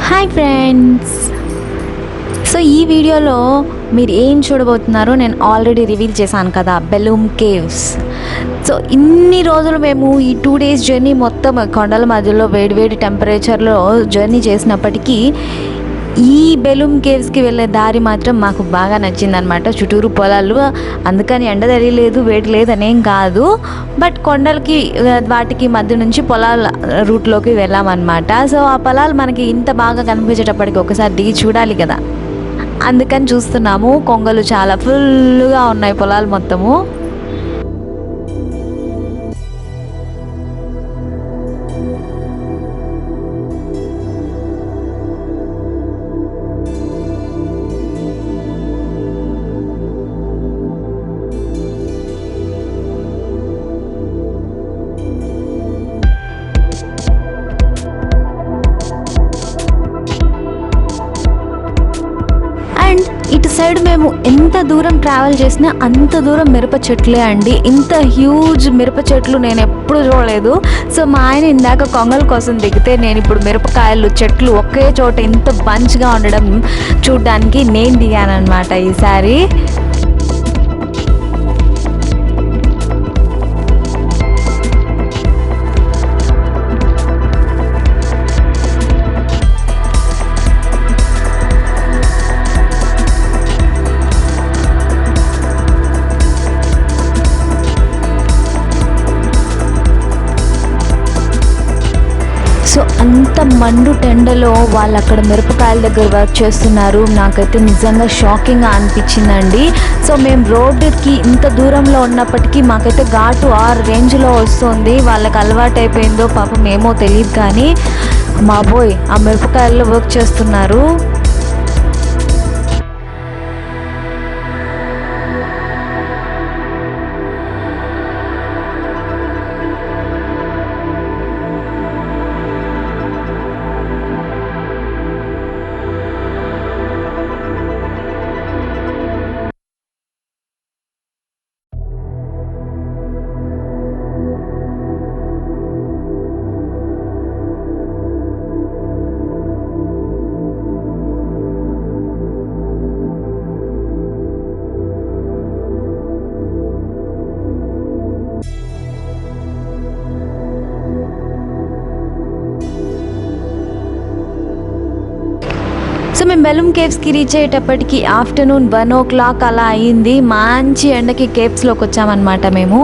Hi friends. So ఈ వీడియోలో మీరు ఏం చూడబోతున్నారో నేను ఆల్రెడీ రివీల్ చేశాను కదా, బెలూమ్ కేవ్స్. సో ఇన్ని రోజులు మేము ఈ 2 days జర్నీ మొత్తం కొండల మధ్యలో వేడివేడి టెంపరేచర్లో జర్నీ చేసినప్పటికీ ఈ బెలూమ్ కేవ్స్కి వెళ్ళే దారి మాత్రం మాకు బాగా నచ్చిందనమాట. చుట్టూరు పొలాలు, అందుకని ఎండ తెలియలేదు, వేడి లేదనేం కాదు. బట్ కొండలకి వాటికి మధ్య నుంచి పొలాల రూట్లోకి వెళ్ళామన్నమాట. సో ఆ పొలాలు మనకి ఇంత బాగా కనిపించేటప్పటికి ఒకసారి దిగి చూడాలి కదా, అందుకని చూస్తున్నాము. కొంగలు చాలా ఫుల్గా ఉన్నాయి పొలాలు మొత్తము. అండ్ ఇటు సైడ్ మేము ఎంత దూరం ట్రావెల్ చేసినా అంత దూరం మిరప చెట్లే అండి. ఇంత హ్యూజ్ మిరప చెట్లు నేను ఎప్పుడు చూడలేదు. సో మా ఆయన ఇందాక కొంగల కోసం దిగితే నేను ఇప్పుడు మిరపకాయలు చెట్లు ఒకే చోట ఇంత బంచ్గా ఉండడం చూడడానికి నేను దిగానమాట ఈసారి. సో అంత మండు టెండలో వాళ్ళు అక్కడ మిరపకాయల దగ్గర వర్క్ చేస్తున్నారు. నాకైతే నిజంగా షాకింగ్గా అనిపించిందండి. సో మేము రోడ్డుకి ఇంత దూరంలో ఉన్నప్పటికీ మాకైతే ఘాటు 6 రేంజ్లో వస్తుంది. వాళ్ళకి అలవాటు అయిపోయిందో పాపం ఏమో తెలియదు, కానీ మాబోయ్ ఆ మిరపకాయల్లో వర్క్ చేస్తున్నారు. సో మేము బెలూమ్ కేవ్స్కి రీచ్ అయ్యేటప్పటికి ఆఫ్టర్నూన్ 1 o'clock అలా అయింది. మంచి ఎండకి కేవ్స్లోకి వచ్చామన్నమాట మేము.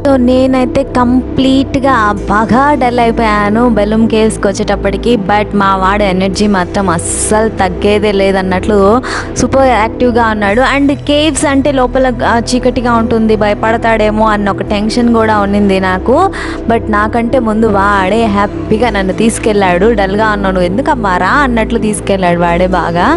సో నేనైతే కంప్లీట్గా బాగా డల్ అయిపోయాను బెలూమ్ కేవ్స్కి వచ్చేటప్పటికి. బట్ మా వాడు ఎనర్జీ మాత్రం అస్సలు తగ్గేదే లేదన్నట్లు సూపర్ యాక్టివ్గా ఉన్నాడు. అండ్ కేవ్స్ అంటే లోపల చీకటిగా ఉంటుంది, భయపడతాడేమో అన్న ఒక టెన్షన్ కూడా ఉన్నింది నాకు. బట్ నాకంటే ముందు వాడే హ్యాపీగా నన్ను తీసుకెళ్ళాడు. డల్గా ఉన్నాను, ఎందుకమ్మా రా అన్నట్లు తీసుకెళ్ళాడు వాడే బాగా.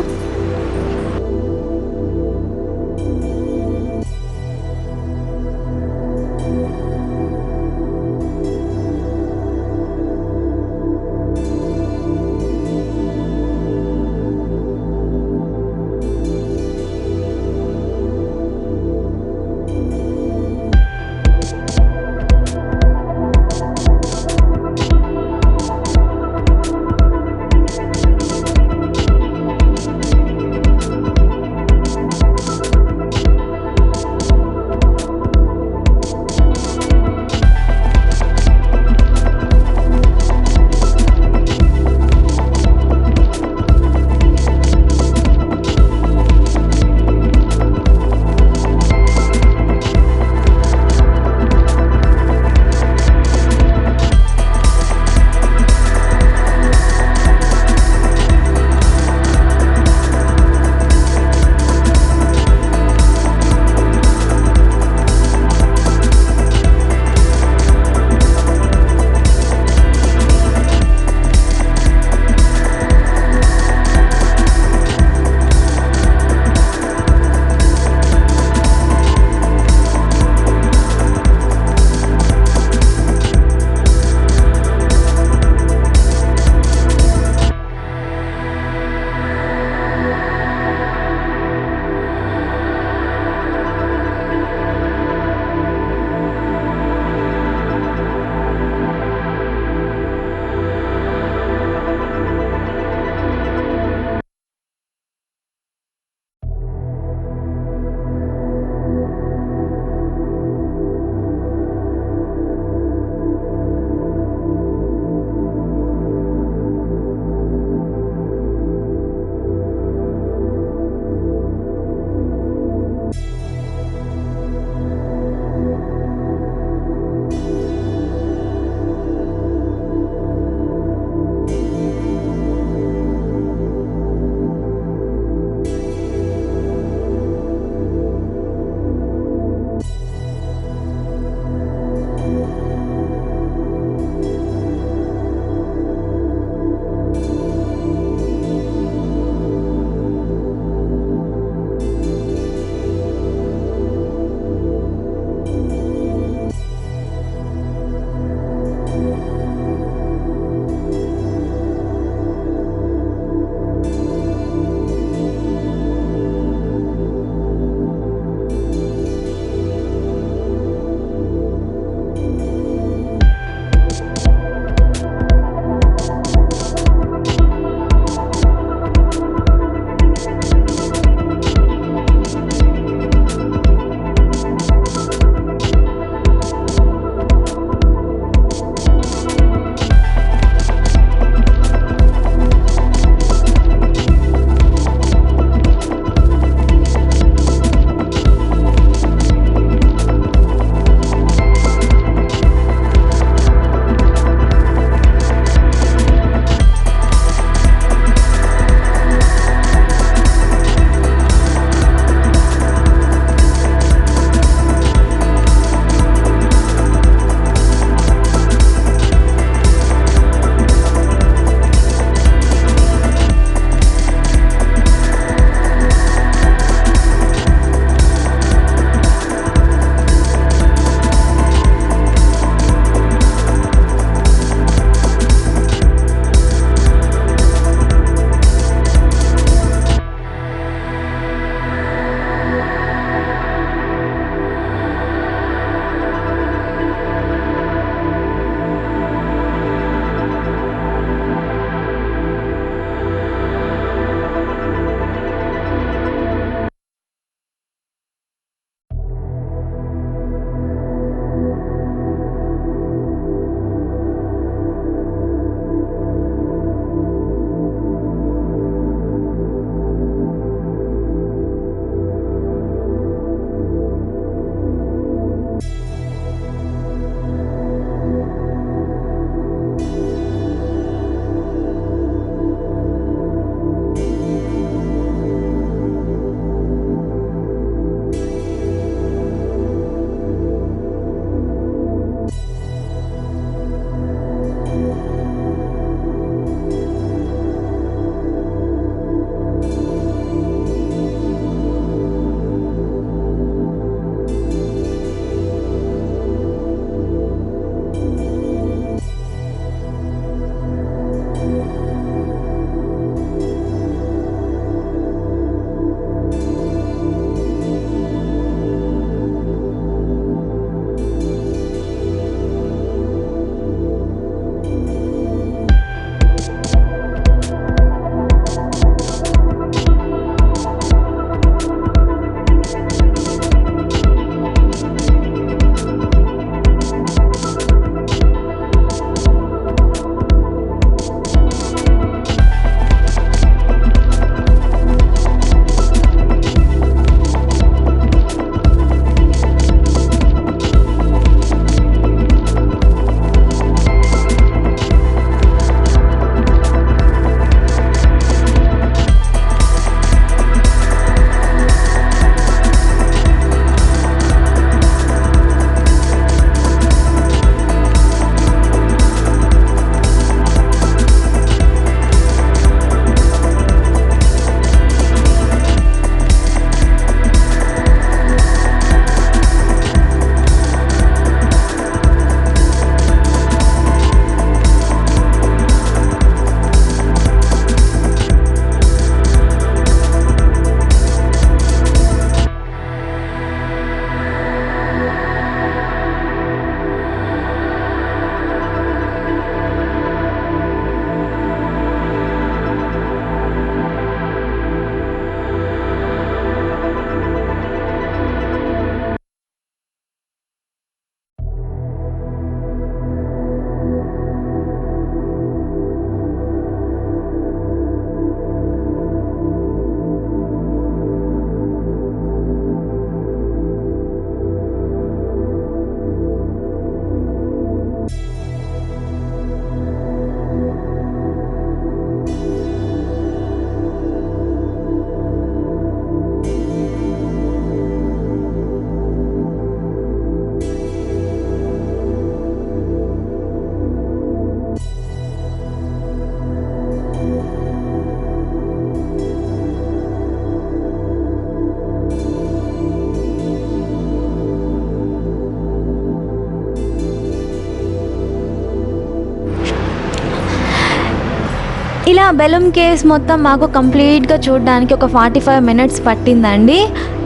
ఇలా బెలూమ్ కేవ్స్ మొత్తం మాకు కంప్లీట్గా చూడడానికి ఒక 45 మినిట్స్ పట్టిందండి.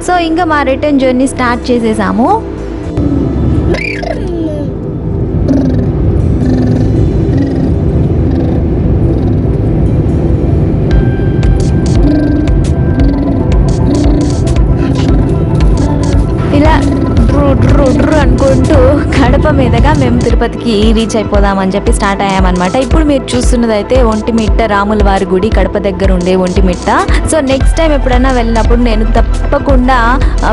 సో ఇంకా మా రిటర్న్ జర్నీ స్టార్ట్ చేసేసాము. ఇలా డ్రు అనుకుంటూ కడప మీదగా మేము తిరుపతికి రీచ్ అయిపోదామని చెప్పి స్టార్ట్ అయ్యామన్నమాట. ఇప్పుడు మీరు చూస్తున్నది అయితే ఒంటిమిట్ట రాముల వారి గుడి, కడప దగ్గర ఉండే ఒంటిమిట్ట. సో నెక్స్ట్ టైం ఎప్పుడైనా వెళ్ళినప్పుడు నేను తప్పకుండా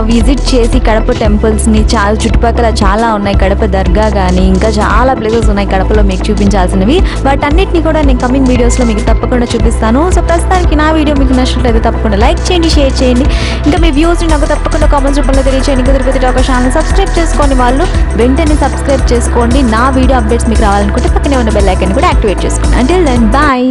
విజిట్ చేసి కడప టెంపుల్స్ని, చాలా చుట్టుపక్కల చాలా ఉన్నాయి, కడప దర్గా కానీ ఇంకా చాలా ప్లేసెస్ ఉన్నాయి కడపలో మీకు చూపించాల్సినవి. బట్ అన్నిటిని కూడా నేను కమింగ్ వీడియోస్లో మీకు తప్పకుండా చూపిస్తాను. సో ప్రస్తుతానికి నా వీడియో మీకు నచ్చినట్లయితే తప్పకుండా లైక్ చేయండి, షేర్ చేయండి. ఇంకా మీ వ్యూస్ని నాకు తప్పకుండా కామెంట్స్ రూపంలో తెలియచేయండి. ఇంకా తిరుపతి టాకర్ ఛానల్ సబ్స్క్రైబ్ చేసుకోండి వాళ్ళు వెంటనే సబ్స్క్రైబ్ చేసుకోండి. నా వీడియో అప్డేట్స్ మీకు రావాలనుకుంటే పక్కనే ఉన్న బెల్ ఐకాన్ కూడా యాక్టివేట్ చేసుకోండి. Until then bye.